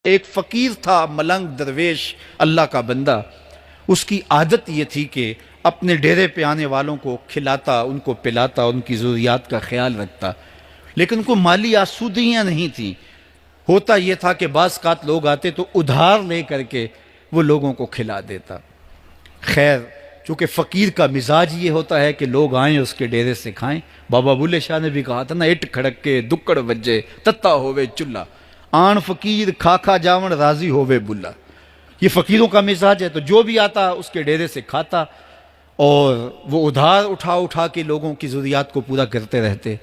ایک فقیر تھا، ملنگ درویش، اللہ کا بندہ. اس کی عادت یہ تھی کہ اپنے ڈیرے پہ آنے والوں کو کھلاتا، ان کو پلاتا، ان کی ضروریات کا خیال رکھتا، لیکن ان کو مالی آسودگیاں نہیں تھیں. ہوتا یہ تھا کہ بعض اوقات لوگ آتے تو ادھار لے کر کے وہ لوگوں کو کھلا دیتا. خیر، چونکہ فقیر کا مزاج یہ ہوتا ہے کہ لوگ آئیں اس کے ڈیرے سے کھائیں. بابا بلے شاہ نے بھی کہا تھا نا، اٹ کھڑک کے دکڑ وجے تتا ہووے چلہ، آن فقیر کھا کھا جاون راضی ہووے بلا. یہ فقیروں کا مزاج ہے. تو جو بھی آتا اس کے ڈیرے سے کھاتا، اور وہ ادھار اٹھا اٹھا کے لوگوں کی ضروریات کو پورا کرتے رہتے.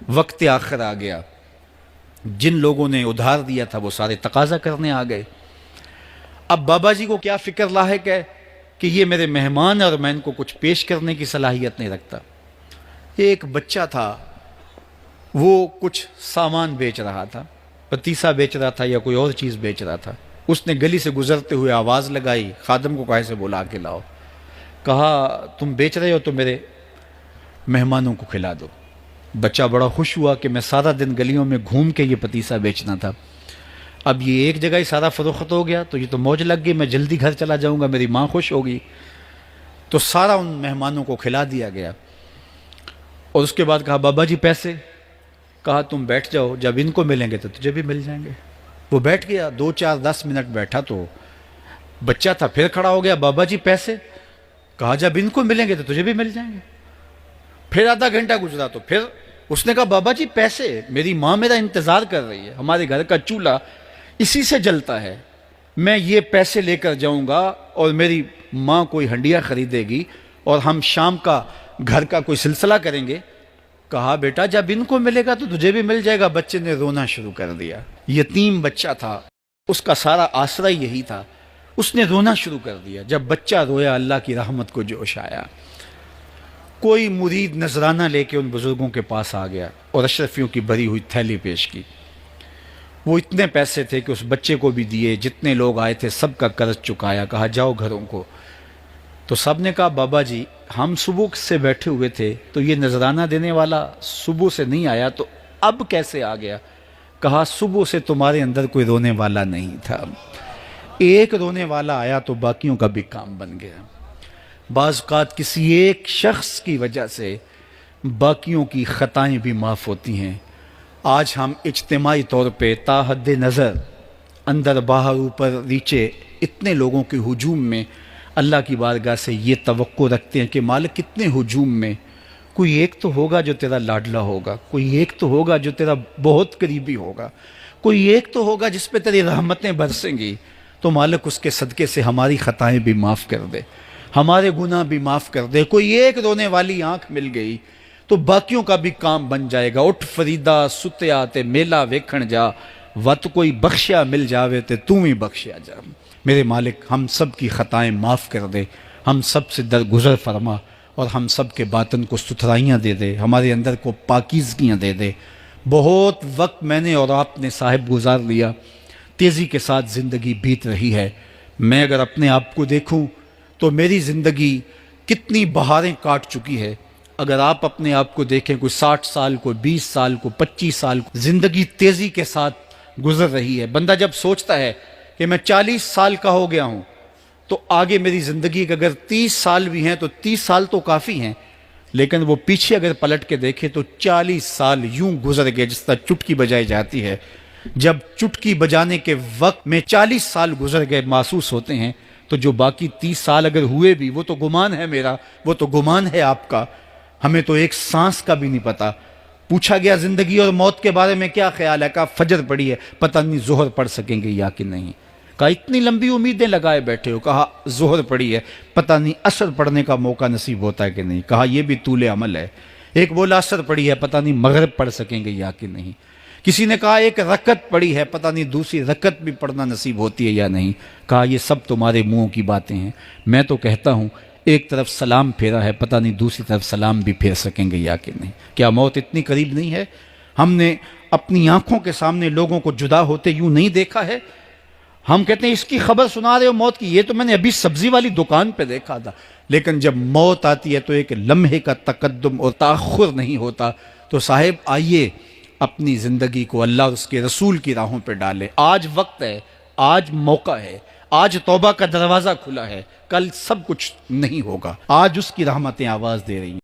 وقت آخر آ گیا، جن لوگوں نے ادھار دیا تھا وہ سارے تقاضا کرنے آ گئے. اب بابا جی کو کیا فکر لاحق ہے کہ یہ میرے مہمان ہیں اور میں ان کو کچھ پیش کرنے کی صلاحیت نہیں رکھتا. ایک بچہ تھا، وہ کچھ سامان بیچ رہا تھا، پتیسا بیچ رہا تھا یا کوئی اور چیز بیچ رہا تھا. اس نے گلی سے گزرتے ہوئے آواز لگائی، خادم کو کہا سے بلا کے لاؤ. کہا تم بیچ رہے ہو تو میرے مہمانوں کو کھلا دو. بچہ بڑا خوش ہوا کہ میں سارا دن گلیوں میں گھوم کے یہ پتیسا بیچنا تھا، اب یہ ایک جگہ ہی سارا فروخت ہو گیا تو یہ تو موج لگ گئی، میں جلدی گھر چلا جاؤں گا، میری ماں خوش ہوگی. تو سارا ان مہمانوں کو کھلا دیا گیا. اور اس کے بعد کہا بابا جی پیسے؟ کہا تم بیٹھ جاؤ، جب ان کو ملیں گے تو تجھے بھی مل جائیں گے. وہ بیٹھ گیا، 2 4 10 منٹ بیٹھا تو بچہ تھا پھر کھڑا ہو گیا، بابا جی پیسے؟ کہا جب ان کو ملیں گے تو تجھے بھی مل جائیں گے. پھر آدھا گھنٹہ گزرا تو پھر اس نے کہا بابا جی پیسے؟ میری ماں میرا انتظار کر رہی ہے، ہمارے گھر کا چولہا اسی سے جلتا ہے، میں یہ پیسے لے کر جاؤں گا اور میری ماں کوئی ہنڈیا خریدے گی اور ہم شام کا گھر کا کوئی سلسلہ کریں گے. کہا بیٹا جب ان کو ملے گا تو تجھے بھی مل جائے گا. بچے نے رونا شروع کر دیا. یتیم بچہ تھا، اس کا سارا آسرا یہی تھا. اس نے رونا شروع کر دیا. جب بچہ رویا اللہ کی رحمت کو جوش آیا. کوئی مرید نذرانہ لے کے ان بزرگوں کے پاس آ گیا اور اشرفیوں کی بھری ہوئی تھیلی پیش کی. وہ اتنے پیسے تھے کہ اس بچے کو بھی دیے، جتنے لوگ آئے تھے سب کا قرض چکایا. کہا جاؤ گھروں کو. تو سب نے کہا بابا جی ہم صبح سے بیٹھے ہوئے تھے تو یہ نذرانہ دینے والا صبح سے نہیں آیا، تو اب کیسے آ گیا؟ کہا صبح سے تمہارے اندر کوئی رونے والا نہیں تھا، ایک رونے والا آیا تو باقیوں کا بھی کام بن گیا. بعض اوقات کسی ایک شخص کی وجہ سے باقیوں کی خطائیں بھی معاف ہوتی ہیں. آج ہم اجتماعی طور پہ تا حد نظر اندر باہر اوپر نیچے اتنے لوگوں کے ہجوم میں اللہ کی بارگاہ سے یہ توقع رکھتے ہیں کہ مالک کتنے ہجوم میں کوئی ایک تو ہوگا جو تیرا لاڈلا ہوگا، کوئی ایک تو ہوگا جو تیرا بہت قریبی ہوگا، کوئی ایک تو ہوگا جس پہ تیری رحمتیں برسیں گی. تو مالک اس کے صدقے سے ہماری خطائیں بھی معاف کر دے، ہمارے گناہ بھی معاف کر دے. کوئی ایک رونے والی آنکھ مل گئی تو باقیوں کا بھی کام بن جائے گا. اٹھ فریدا ستیا تے میلہ ویکھن جا، وت کوئی بخشیا مل جاوے تے تو ہی بخشیا جا. میرے مالک ہم سب کی خطائیں معاف کر دے، ہم سب سے درگزر فرما اور ہم سب کے باطن کو ستھرائیاں دے دے، ہمارے اندر کو پاکیزگیاں دے دے. بہت وقت میں نے اور آپ نے صاحب گزار لیا، تیزی کے ساتھ زندگی بیت رہی ہے. میں اگر اپنے آپ کو دیکھوں تو میری زندگی کتنی بہاریں کاٹ چکی ہے. اگر آپ اپنے آپ کو دیکھیں، کوئی 60 سال، کوئی 20 سال، کوئی 25 سال، زندگی تیزی کے ساتھ گزر رہی ہے. بندہ جب سوچتا ہے کہ میں 40 سال کا ہو گیا ہوں تو آگے میری زندگی کے اگر 30 سال بھی ہیں تو 30 سال تو کافی ہیں، لیکن وہ پیچھے اگر پلٹ کے دیکھے تو 40 سال یوں گزر گئے جس طرح چٹکی بجائی جاتی ہے. جب چٹکی بجانے کے وقت میں 40 سال گزر گئے محسوس ہوتے ہیں، تو جو باقی 30 سال اگر ہوئے بھی وہ تو گمان ہے میرا، وہ تو گمان ہے آپ کا. ہمیں تو ایک سانس کا بھی نہیں پتا. پوچھا گیا زندگی اور موت کے بارے میں کیا خیال ہے؟ کہا فجر پڑی ہے، پتہ نہیں ظہر پڑھ سکیں گے یا کہ نہیں. کہا اتنی لمبی امیدیں لگائے بیٹھے ہو. کہا ظہر پڑی ہے، پتہ نہیں عصر پڑھنے کا موقع نصیب ہوتا ہے کہ نہیں. کہا یہ بھی طول عمل ہے. ایک بولا عصر پڑی ہے، پتہ نہیں مغرب پڑھ سکیں گے یا کہ نہیں. کسی نے کہا ایک رکعت پڑی ہے، پتہ نہیں دوسری رکعت بھی پڑھنا نصیب ہوتی ہے یا نہیں. کہا یہ سب تمہارے منہوں کی باتیں ہیں. میں تو کہتا ہوں ایک طرف سلام پھیرا ہے، پتہ نہیں دوسری طرف سلام بھی پھیر سکیں گے یا کہ نہیں. کیا موت اتنی قریب نہیں ہے؟ ہم نے اپنی آنکھوں کے سامنے لوگوں کو جدا ہوتے یوں نہیں دیکھا ہے. ہم کہتے ہیں اس کی خبر سنا رہے ہو موت کی، یہ تو میں نے ابھی سبزی والی دکان پہ دیکھا تھا. لیکن جب موت آتی ہے تو ایک لمحے کا تقدم اور تاخر نہیں ہوتا. تو صاحب آئیے اپنی زندگی کو اللہ اور اس کے رسول کی راہوں پہ ڈالیں۔ آج وقت ہے، آج موقع ہے، آج توبہ کا دروازہ کھلا ہے، کل سب کچھ نہیں ہوگا۔ آج اس کی رحمتیں آواز دے رہی ہیں۔